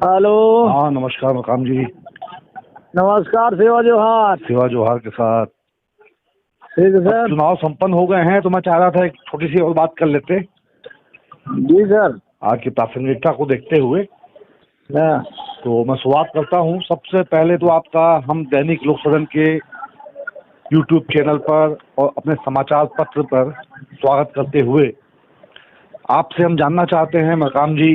Hello. हाँ नमस्कार मकाम जी। नमस्कार। सेवा जोहार। सेवा जोहार के साथ। ठीक है अब सर। चुनाव संपन्न हो गए हैं तो मैं चाह रहा था एक छोटी सी और बात कर लेते जी सर। आज की प्रासंगिकता को देखते हुए। हाँ। तो मैं शुरुआत करता हूँ। सबसे पहले तो आपका हम दैनिक लोक सदन के यूट्यूब चैनल पर और अपने समाचार पत्र पर स्वागत करते हुए आपसे हम जानना चाहते हैं मकाम जी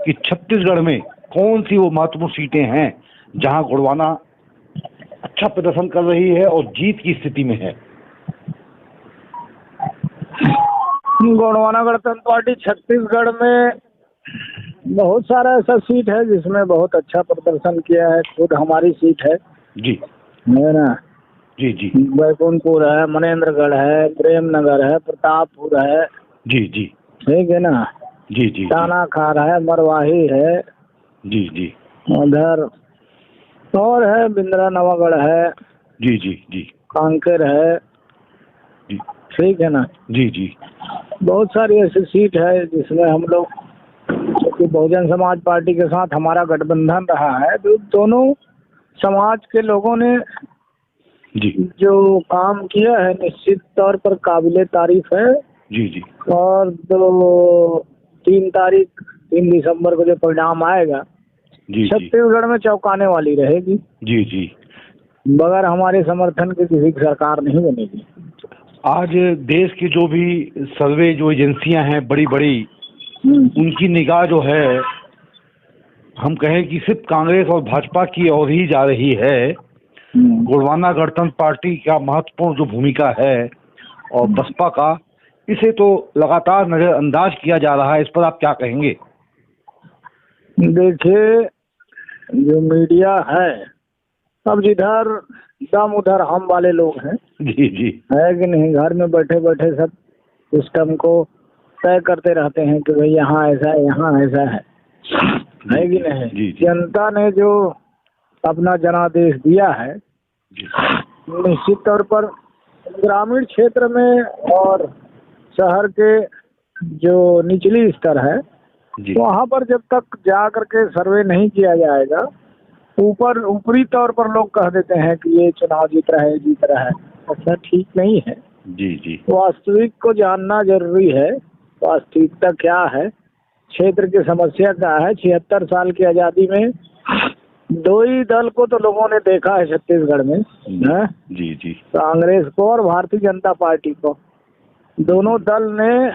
कि छत्तीसगढ़ में कौन सी वो महत्वपूर्ण सीटें हैं जहां गोंडवाना अच्छा प्रदर्शन कर रही है और जीत की स्थिति में है। गोंडवाना गणतंत्र पार्टी छत्तीसगढ़ में बहुत सारा ऐसा सीट है जिसमें बहुत अच्छा प्रदर्शन किया है। खुद हमारी सीट है जी ना। जी जी बैकुंठपुर है, मनेन्द्रगढ़ है, प्रेमनगर है, प्रतापपुर है। जी जी ठीक है ना। जी जी तानाखार है, मरवाही है, जी जी उधर और है, बिंद्रा नवागढ़ है, जी जी जी कांकेर है। जी ठीक है ना। जी जी बहुत सारी ऐसी सीट है जिसमें हम लोग, क्योंकि बहुजन समाज पार्टी के साथ हमारा गठबंधन रहा है, तो दोनों समाज के लोगों ने जी जो काम किया है निश्चित तौर पर काबिले तारीफ है। जी जी और 3 दिसंबर को जो परिणाम आएगा जी छत्तीसगढ़ में चौंकाने वाली रहेगी। जी जी बगैर हमारे समर्थन के किसी की सरकार नहीं बनेगी। आज देश की जो भी सर्वे जो एजेंसियां हैं बड़ी बड़ी, उनकी निगाह जो है हम कहें कि सिर्फ कांग्रेस और भाजपा की ओर ही जा रही है। गोंडवाना गणतंत्र पार्टी का महत्वपूर्ण जो भूमिका है और बसपा का, इसे तो लगातार नजरअंदाज किया जा रहा है। इस पर आप क्या कहेंगे? देखिए, जो मीडिया है अब जिधर दम उधर हम वाले लोग हैं। जी जी है कि नहीं। घर में बैठे बैठे सब सिस्टम को तय करते रहते हैं कि भाई यहाँ ऐसा है, यहाँ ऐसा है कि नहीं। जी जी जनता ने जो अपना जनादेश दिया है, निश्चित तौर पर ग्रामीण क्षेत्र में और शहर के जो निचली स्तर है वहाँ पर जब तक जा करके सर्वे नहीं किया जाएगा, ऊपरी तौर पर लोग कह देते हैं कि ये चुनाव जीत रहा है। ऐसा ठीक नहीं है। जी जी वास्तविक को जानना जरूरी है। वास्तविकता क्या है, क्षेत्र की समस्या क्या है। 76 साल की आजादी में दो ही दल को तो लोगों ने देखा है छत्तीसगढ़ में, है जी जी कांग्रेस को और भारतीय जनता पार्टी को। दोनों दल ने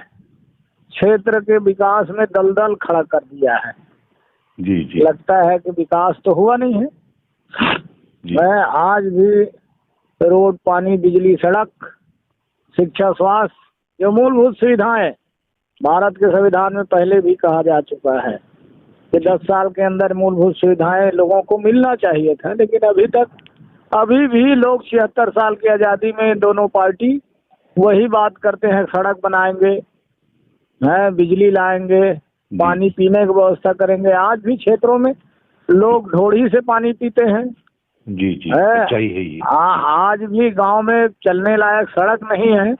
क्षेत्र के विकास में दलदल खड़ा कर दिया है। जी जी लगता है कि विकास तो हुआ नहीं है। मैं आज भी रोड, पानी, बिजली, सड़क, शिक्षा, स्वास्थ्य, जो मूलभूत सुविधाएं भारत के संविधान में पहले भी कहा जा चुका है कि 10 साल के अंदर मूलभूत सुविधाएं लोगों को मिलना चाहिए था, लेकिन अभी भी लोग 76 साल की आज़ादी में दोनों पार्टी वही बात करते हैं। सड़क बनाएंगे, है बिजली लाएंगे, पानी पीने की व्यवस्था करेंगे। आज भी क्षेत्रों में लोग ढोड़ी से पानी पीते हैं। जी जी चाहिए ये। आज भी गांव में चलने लायक सड़क नहीं है।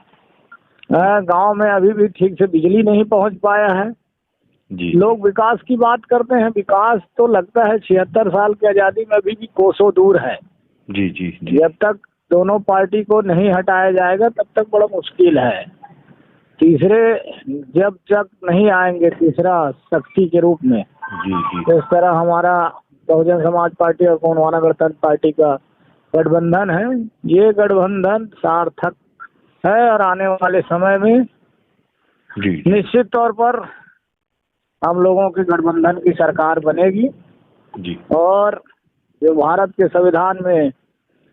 गांव में अभी भी ठीक से बिजली नहीं पहुंच पाया है। जी लोग विकास की बात करते हैं। विकास तो लगता है 76 साल की आज़ादी में अभी भी कोसों दूर है। जी जी जी जब तक दोनों पार्टी को नहीं हटाया जाएगा तब तक बड़ा मुश्किल है। तीसरे जब तक नहीं आएंगे, तीसरा शक्ति के रूप में, जी जी इस तरह हमारा बहुजन समाज पार्टी और गोंडवाना गणतंत्र पार्टी का गठबंधन है। ये गठबंधन सार्थक है और आने वाले समय में निश्चित तौर पर हम लोगों के गठबंधन की सरकार बनेगी। जी और जो भारत के संविधान में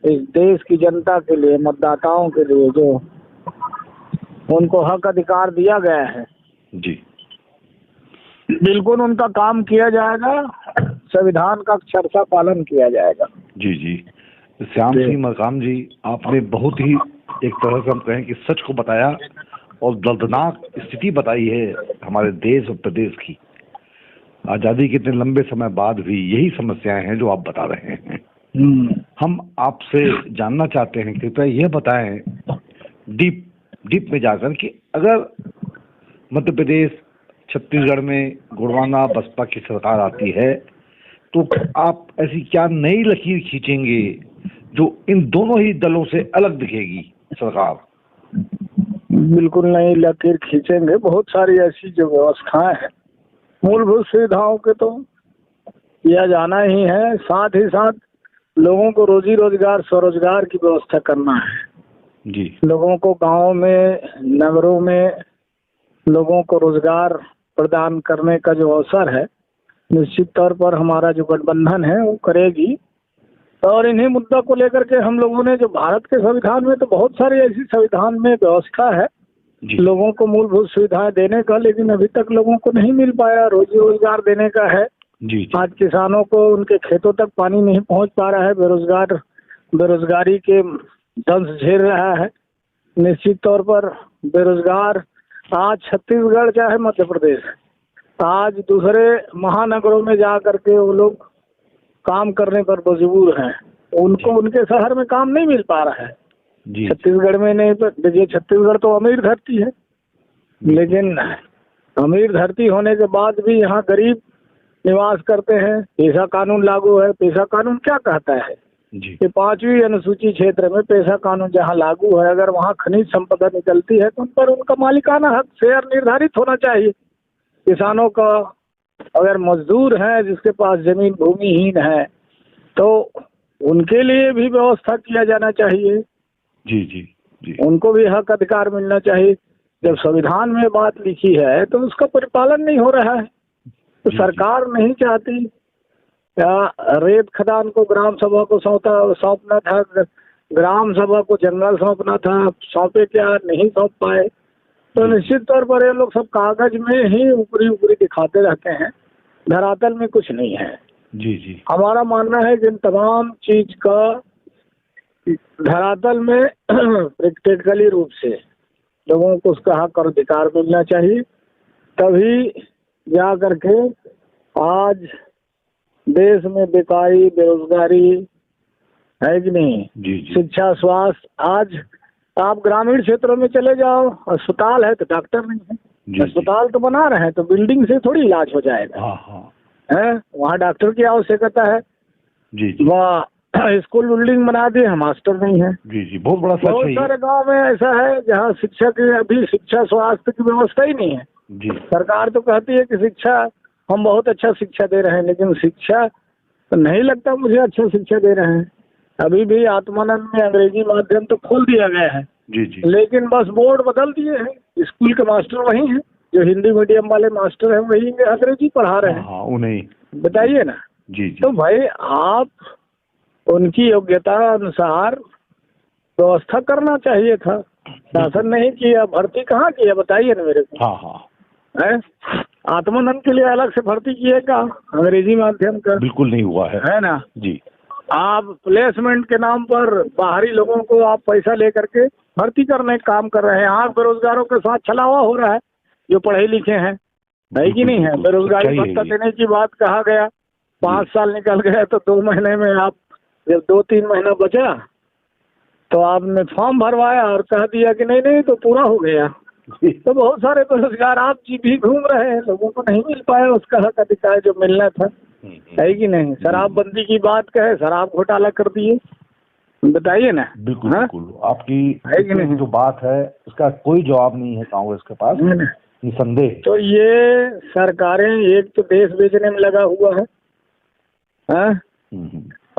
इस देश की जनता के लिए, मतदाताओं के लिए जो उनको हक अधिकार दिया गया है, जी बिल्कुल उनका काम किया जाएगा। संविधान का अक्षरशः पालन किया जाएगा। जी जी श्याम सिंह मकाम जी, आपने बहुत ही एक तरह से हम कहें कि सच को बताया और दर्दनाक स्थिति बताई है हमारे देश और प्रदेश की। आजादी के इतने लंबे समय बाद भी यही समस्याएं हैं जो आप बता रहे हैं। हम आपसे जानना चाहते हैं, कृपया यह बताएं डीप में जाकर कि अगर मध्य प्रदेश छत्तीसगढ़ में गोंडवाना बसपा की सरकार आती है तो आप ऐसी क्या नई लकीर खींचेंगे जो इन दोनों ही दलों से अलग दिखेगी सरकार? बिल्कुल नई लकीर खींचेंगे। बहुत सारी ऐसी जो व्यवस्थाएं हैं मूलभूत सुविधाओं के तो किया जाना ही है, साथ ही साथ लोगों को रोजी रोजगार स्वरोजगार की व्यवस्था करना है जी। लोगों को गांवों में नगरों में लोगों को रोजगार प्रदान करने का जो अवसर है निश्चित तौर पर हमारा जो गठबंधन है वो करेगी। और इन्हीं मुद्दों को लेकर के हम लोगों ने जो भारत के संविधान में तो बहुत सारी ऐसी संविधान में व्यवस्था है जी। लोगों को मूलभूत सुविधाएं देने का, लेकिन अभी तक लोगों को नहीं मिल पाया। रोजी रोजगार देने का है जी, जी। आज किसानों को उनके खेतों तक पानी नहीं पहुंच पा रहा है, बेरोजगारी के दंश झेल रहा है। निश्चित तौर पर बेरोजगार आज छत्तीसगढ़ चाहे मध्य प्रदेश आज दूसरे महानगरों में जा करके वो लोग काम करने पर मजबूर हैं। उनको उनके शहर में काम नहीं मिल पा रहा है जी। छत्तीसगढ़ में नहीं। तो देखिए छत्तीसगढ़ तो अमीर धरती है, लेकिन अमीर धरती होने के बाद भी यहाँ गरीब निवास करते हैं। पेशा कानून लागू है। पेशा कानून क्या कहता है जी। कि 5वीं अनुसूची क्षेत्र में पेशा कानून जहाँ लागू है, अगर वहाँ खनिज संपदा निकलती है तो उन पर उनका मालिकाना हक शेयर निर्धारित होना चाहिए। किसानों का अगर मजदूर है जिसके पास जमीन भूमिहीन है तो उनके लिए भी व्यवस्था किया जाना चाहिए। जी, जी, जी। उनको भी हक अधिकार मिलना चाहिए। जब संविधान में बात लिखी है तो उसका परिपालन नहीं हो रहा है। तो सरकार नहीं चाहती या रेत खदान को ग्राम सभा को सौंपना था, ग्राम सभा को जंगल सौंपना था, सौंपे क्या, नहीं सौंप पाए। तो निश्चित तौर पर ये लोग सब कागज में ही ऊपरी दिखाते रहते हैं, धरातल में कुछ नहीं है। जी, जी। हमारा मानना है कि इन तमाम चीज का धरातल में प्रैक्टिकली रूप से लोगों को उसका हक और अधिकार मिलना चाहिए, तभी जा करके आज देश में बेकारी बेरोजगारी है कि नहीं। जी, जी। शिक्षा स्वास्थ्य, आज आप ग्रामीण क्षेत्रों में चले जाओ, अस्पताल है तो डॉक्टर नहीं है। जी, अस्पताल तो बना रहे हैं तो बिल्डिंग से थोड़ी इलाज हो जाएगा। हाँ, हाँ। है वहाँ डॉक्टर की आवश्यकता है। जी, जी। वहाँ स्कूल बिल्डिंग बना दिए, मास्टर नहीं है। जी, जी। बहुत बड़ा सच बहुत है ये। सारे गांव में ऐसा है जहाँ शिक्षा की अभी शिक्षा स्वास्थ्य की व्यवस्था ही नहीं है। जी। सरकार तो कहती है कि शिक्षा हम बहुत अच्छा शिक्षा दे रहे हैं, लेकिन शिक्षा तो नहीं लगता मुझे अच्छा शिक्षा दे रहे हैं। अभी भी आत्मानंद में अंग्रेजी माध्यम तो खोल दिया गया है। जी, जी। लेकिन बस बोर्ड बदल दिए हैं। स्कूल के मास्टर वही हैं, जो हिंदी मीडियम वाले मास्टर हैं वही अंग्रेजी पढ़ा रहे हैं। हाँ, उन्हें बताइए ना। जी, जी। तो भाई आप उनकी योग्यता अनुसार व्यवस्था करना चाहिए था। शासन नहीं किया, भर्ती कहाँ किया बताइए ना मेरे को। हाँ, हाँ। है आत्मानंद के लिए अलग से भर्ती किएगा अंग्रेजी माध्यम का? बिल्कुल नहीं हुआ है ना। जी। आप प्लेसमेंट के नाम पर बाहरी लोगों को आप पैसा लेकर के भर्ती करने का काम कर रहे हैं। आप बेरोजगारों के साथ छलावा हो रहा है जो पढ़े लिखे हैं, है कि नहीं है। बेरोजगारी भत्ता देने की बात कहा गया, 5 साल निकल गए तो 2 महीने में आप जब 2-3 महीना बचा तो आपने फॉर्म भरवाया और कह दिया कि नहीं तो पूरा हो गया। तो बहुत सारे बेरोजगार आप जी भी घूम रहे हैं, लोगों को नहीं मिल पाया उसका हक अधिकार जो मिलना था, है कि नहीं। शराबबंदी की बात कहे, शराब घोटाला कर दिए, बताइए ना। बिल्कुल बिल्कुल आपकी है कि नहीं? जो बात है उसका कोई जवाब नहीं है कांग्रेस के पास, निसंदेह। तो ये सरकारें एक तो देश बेचने में लगा हुआ है,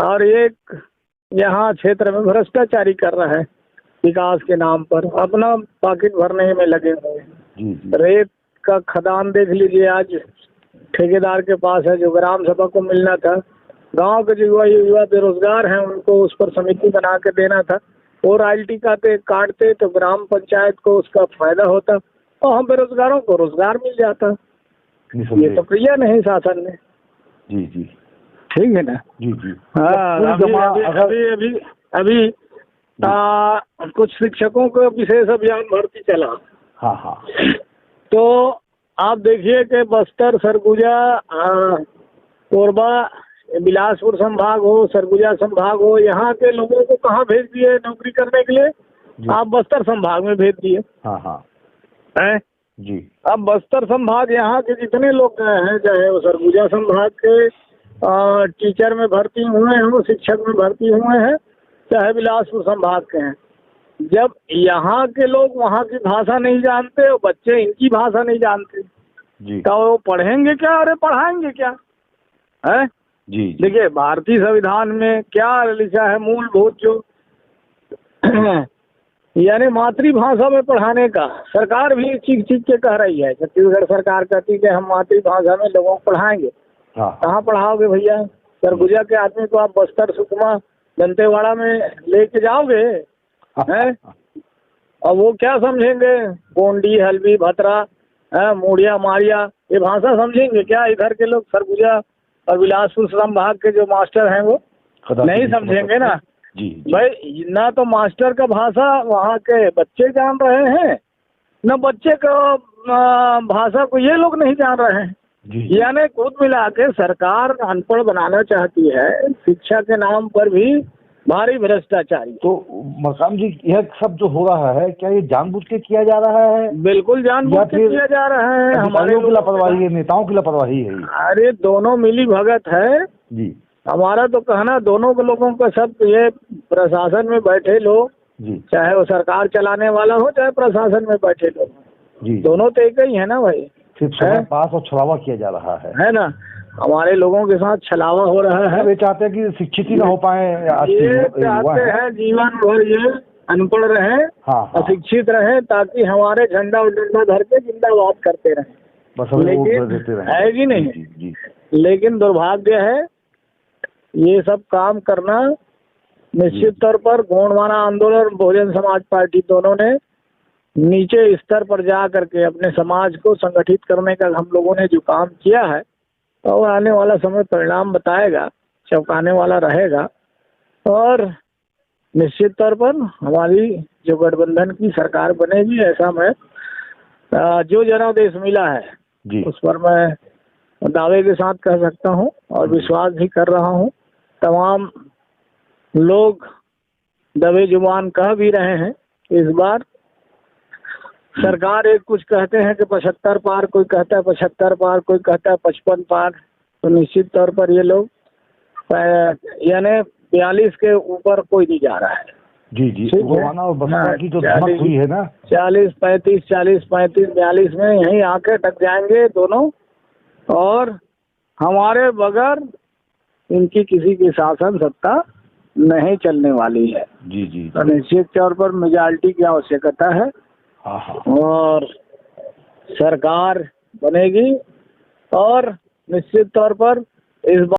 और एक यहाँ क्षेत्र में भ्रष्टाचारी कर रहा है विकास के नाम पर, अपना पॉकेट भरने में लगे हुए हैं। रेत का खदान देख लीजिए, आज ठेकेदार के पास है जो ग्राम सभा को मिलना था। गांव के जो युवा बेरोजगार हैं उनको उस पर समिति बना के देना था, वो रॉयल्टी काटते तो ग्राम पंचायत को उसका फायदा होता और हम बेरोजगारों को रोजगार मिल जाता। ये तो किया नहीं शासन ने। जी जी ठीक है ना। जी जी। हाँ, अभी कुछ शिक्षकों को विशेष अभियान भर्ती चला। हाँ हाँ। तो आप देखिए कि बस्तर, सरगुजा, कोरबा, बिलासपुर संभाग हो, सरगुजा संभाग हो, यहाँ के लोगों को कहाँ भेज दिए नौकरी करने के लिए? आप बस्तर संभाग में भेज दिए। हाँ हाँ हैं जी। अब बस्तर संभाग यहाँ के जितने लोग गए हैं, चाहे वो सरगुजा संभाग के टीचर में भर्ती हुए हैं, शिक्षक में भर्ती हुए हैं, चाहे बिलासपुर संभाग के हैं। जब यहाँ के लोग वहाँ की भाषा नहीं जानते और बच्चे इनकी भाषा नहीं जानते जी तो वो पढ़ेंगे क्या, अरे पढ़ाएंगे क्या है? जी देखिए भारतीय संविधान में क्या लिखा है, मूलभूत जो यानी मातृभाषा में पढ़ाने का सरकार भी चीख के कह रही है। छत्तीसगढ़ सरकार कहती है कि हम मातृभाषा में लोगों को पढ़ाएंगे। हाँ कहाँ पढ़ाओगे भैया? सरगुजा के आदमी को आप बस्तर, सुकमा, दंतेवाड़ा में लेके जाओगे हैं, और वो क्या समझेंगे? गोंडी, हल्बी, भतरा, मूड़िया, मारिया, ये भाषा समझेंगे क्या? इधर के लोग सरगुजा और बिलासपुर संभाग के जो मास्टर हैं वो नहीं समझेंगे ना। जी भाई ना तो मास्टर का भाषा वहाँ के बच्चे जान रहे हैं, न बच्चे का भाषा को ये लोग नहीं जान रहे हैं। यानी कुल मिला के सरकार अनपढ़ बनाना चाहती है, शिक्षा के नाम पर भी भारी भ्रष्टाचारी। तो मकाम जी, यह सब जो हो रहा है क्या ये जानबूझ के किया जा रहा है? बिल्कुल जानबूझ के किया जा रहा है। हमारे की लापरवाही है, नेताओं की लापरवाही है? अरे दोनों मिली भगत है जी। हमारा तो कहना, दोनों के लोगों का सब ये प्रशासन में बैठे लोग जी, चाहे वो सरकार चलाने वाला हो चाहे प्रशासन में बैठे लोग जी, दोनों तो एक ही है ना भाई। सिर्फ समय पास और छलावा किया जा रहा है ना? हमारे लोगों के साथ छलावा हो रहा है। वे चाहते हैं कि शिक्षित ही ना हो पाए, ये चाहते हैं जीवन भर ये अनपढ़ रहे, अशिक्षित रहे, ताकि हमारे झंडा उंडा धर के जिंदाबाद करते रहे, बस लेकिन है कि नहीं? जी। लेकिन दुर्भाग्य है ये सब काम करना। निश्चित तौर पर गोंडवाना आंदोलन और बहुजन समाज पार्टी दोनों ने नीचे स्तर पर जा करके अपने समाज को संगठित करने का हम लोगों ने जो काम किया है, तो आने वाला समय परिणाम बताएगा, चौंकाने वाला रहेगा। और निश्चित तौर पर हमारी जो गठबंधन की सरकार बनेगी, ऐसा मैं जो जनादेश मिला है जी, उस पर मैं दावे के साथ कह सकता हूँ और विश्वास भी कर रहा हूँ। तमाम लोग दबे जुबान कह भी रहे हैं। इस बार सरकार एक कुछ कहते हैं कि 75 पार, कोई कहता है 75 पार, कोई कहता है 55 पार। तो निश्चित तौर पर ये लोग यानी 42 के ऊपर कोई नहीं जा रहा है। जी जी, गोंडवाना और बसपा की जो धमक हुई है ना, 40, 35, 40, 35, 42 में यहीं आके टक जाएंगे दोनों, और हमारे बगैर इनकी किसी की शासन सत्ता नहीं चलने वाली है। जी जी, तो निश्चित तौर पर मेजॉरिटी की आवश्यकता है और सरकार बनेगी। और निश्चित तौर पर इस